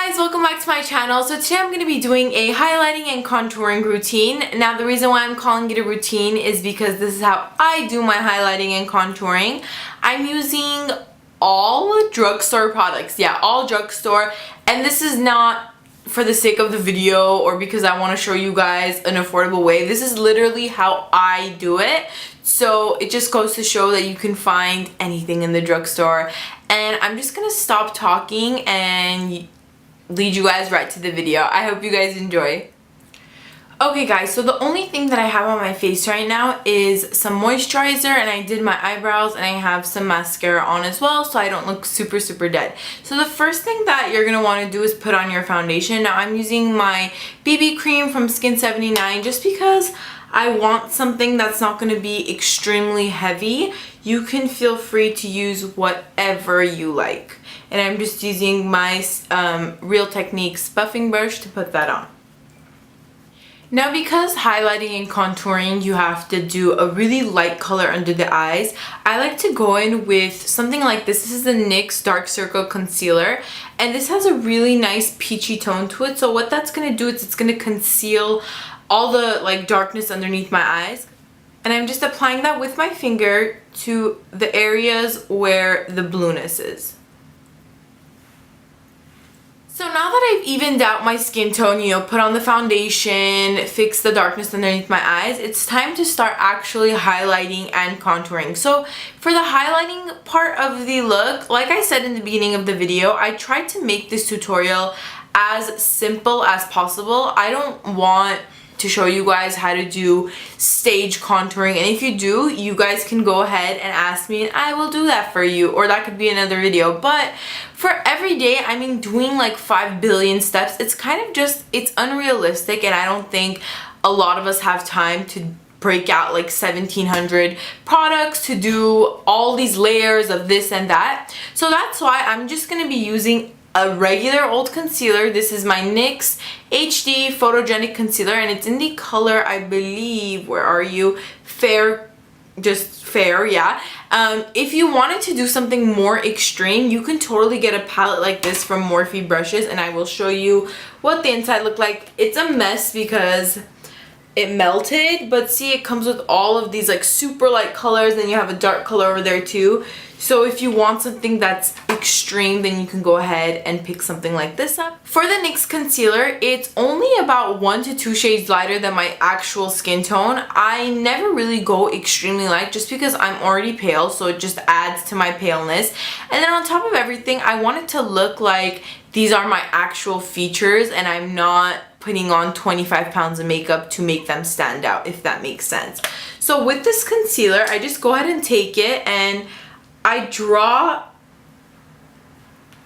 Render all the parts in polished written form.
Guys, welcome back to my channel. So today I'm going to be doing a highlighting and contouring routine. Now the reason why I'm calling it a routine is because this is how I do my highlighting and contouring. I'm using all drugstore products. Yeah, all drugstore. And this is not for the sake of the video or because I want to show you guys an affordable way. This is literally how I do it. So it just goes to show that you can find anything in the drugstore. And I'm just going to stop talking and lead you guys right to the video. I hope you guys enjoy. Okay guys, so the only thing that I have on my face right now is some moisturizer, and I did my eyebrows, and I have some mascara on as well so I don't look super dead. So the first thing that you're going to want to do is put on your foundation. Now I'm using my BB cream from Skin 79 just because I want something that's not going to be extremely heavy. You can feel free to use whatever you like. And I'm just using my Real Techniques buffing brush to put that on. Now because highlighting and contouring you have to do a really light color under the eyes, I like to go in with something like this. This is the NYX Dark Circle Concealer, and this has a really nice peachy tone to it. So what that's going to do is it's going to conceal all the darkness underneath my eyes. And I'm just applying that with my finger to the areas where the blueness is. So now that I've evened out my skin tone, put on the foundation, fix the darkness underneath my eyes, it's time to start actually highlighting and contouring. So for the highlighting part of the look, like I said in the beginning of the video, I tried to make this tutorial as simple as possible. I don't want to show you guys how to do stage contouring, and if you do, you guys can go ahead and ask me and I will do that for you, or that could be another video. But for every day, I mean, doing like 5 billion steps, it's kind of just, it's unrealistic, and I don't think a lot of us have time to break out like 1700 products to do all these layers of this and that. So that's why I'm just going to be using a regular old concealer. This is my NYX HD Photogenic Concealer, and it's in the color, I believe, where are you? Fair, just fair, yeah. If you wanted to do something more extreme, you can totally get a palette like this from Morphe brushes, and I will show you what the inside looked like. It's a mess because it melted, but see, it comes with all of these like super light colors, and you have a dark color over there too. So if you want something that's extreme, then you can go ahead and pick something like this up. For the NYX concealer, it's only about 1 to 2 shades lighter than my actual skin tone. I never really go extremely light just because I'm already pale, so it just adds to my paleness. And then on top of everything, I want it to look like these are my actual features and I'm not putting on 25 pounds of makeup to make them stand out, if that makes sense. So with this concealer, I just go ahead and take it and I draw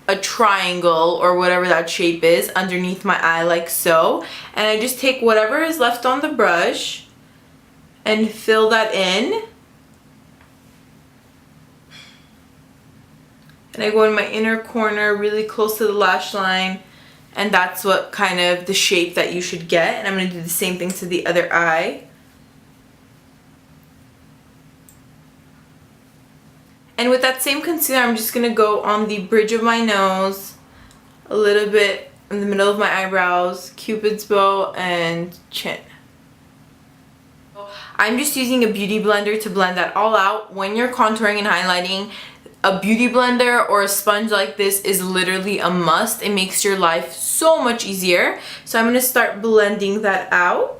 a triangle or whatever that shape is underneath my eye like so, and I just take whatever is left on the brush and fill that in, and I go in my inner corner really close to the lash line, and that's what kind of the shape that you should get. And I'm going to do the same thing to the other eye. And with that same concealer, I'm just going to go on the bridge of my nose, a little bit in the middle of my eyebrows, cupid's bow, and chin. I'm just using a beauty blender to blend that all out. When you're contouring and highlighting, a beauty blender or a sponge like this is literally a must. It makes your life so much easier. So I'm going to start blending that out.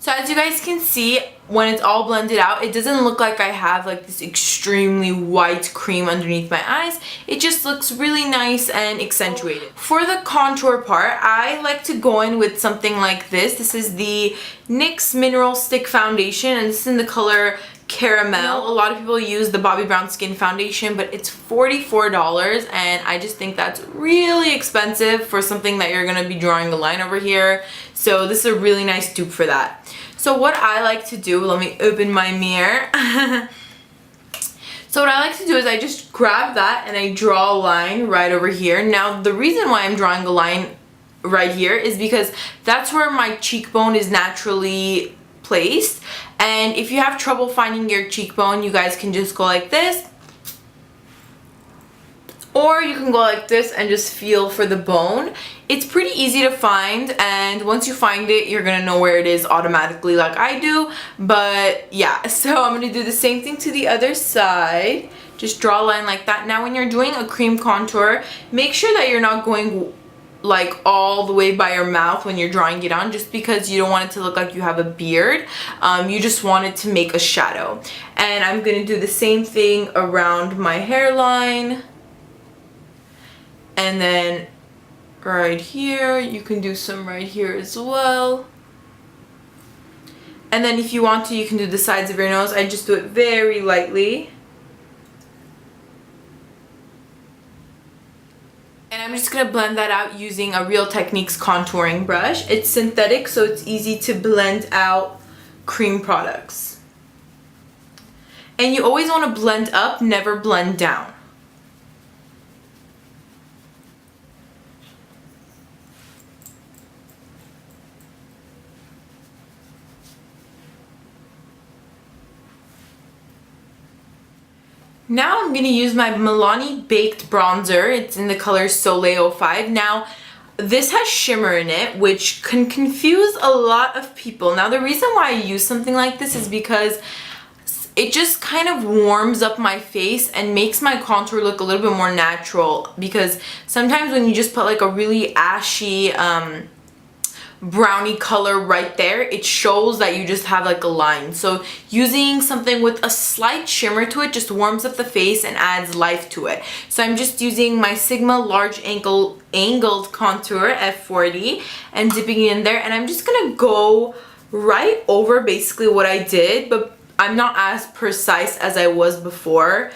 So as you guys can see, when it's all blended out, it doesn't look like I have like this extremely white cream underneath my eyes. It just looks really nice and accentuated. For the contour part, I like to go in with something like this. This is the NYX Mineral Stick Foundation, and this is in the color Caramel. A lot of people use the Bobbi Brown Skin Foundation, but it's $44, and I just think that's really expensive for something that you're going to be drawing a line over here. So this is a really nice dupe for that. So what I like to do, let me open my mirror. So what I like to do is I just grab that and I draw a line right over here. Now the reason why I'm drawing a line right here is because that's where my cheekbone is naturally placed. And if you have trouble finding your cheekbone, you guys can just go like this, or you can go like this and just feel for the bone. It's pretty easy to find, and once you find it, you're gonna know where it is automatically like I do. But yeah, so I'm gonna do the same thing to the other side. Just draw a line like that. Now when you're doing a cream contour, make sure that you're not going like all the way by your mouth when you're drawing it on, just because you don't want it to look like you have a beard. You just want it to make a shadow. And I'm gonna do the same thing around my hairline. And then right here, you can do some right here as well. And then if you want to, you can do the sides of your nose. I just do it very lightly. And I'm just gonna blend that out using a Real Techniques contouring brush. It's synthetic, so it's easy to blend out cream products. And you always wanna blend up, never blend down. Now I'm going to use my Milani Baked Bronzer. It's in the color Soleil 05. Now, this has shimmer in it, which can confuse a lot of people. Now, the reason why I use something like this is because it just kind of warms up my face and makes my contour look a little bit more natural. Because sometimes when you just put like a really ashy brownie color right there, it shows that you just have like a line. So using something with a slight shimmer to it just warms up the face and adds life to it. So I'm just using my Sigma Large Angled Contour F40 and dipping it in there, and I'm just gonna go right over basically what I did, but I'm not as precise as I was before.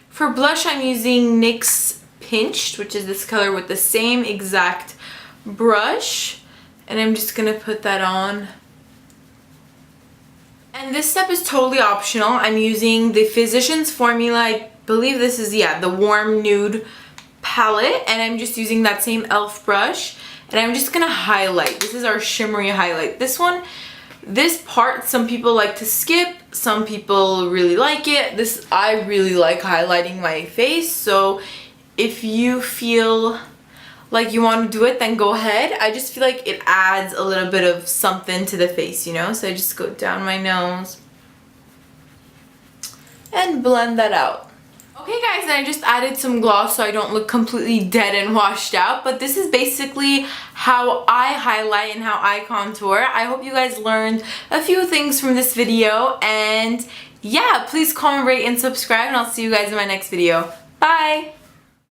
For blush, I'm using NYX Pinched, which is this color, with the same exact brush, and I'm just gonna put that on. And this step is totally optional. I'm using the Physicians Formula, I believe this is, yeah, the Warm Nude palette, and I'm just using that same e.l.f. brush, and I'm just gonna highlight. This is our shimmery highlight. This part, some people like to skip, some people really like it. I really like highlighting my face, so if you feel like you want to do it, then go ahead. I just feel like it adds a little bit of something to the face, you know? So I just go down my nose and blend that out. Okay guys, and I just added some gloss so I don't look completely dead and washed out, but this is basically how I highlight and how I contour. I hope you guys learned a few things from this video, and yeah, please comment, rate, and subscribe, and I'll see you guys in my next video. Bye!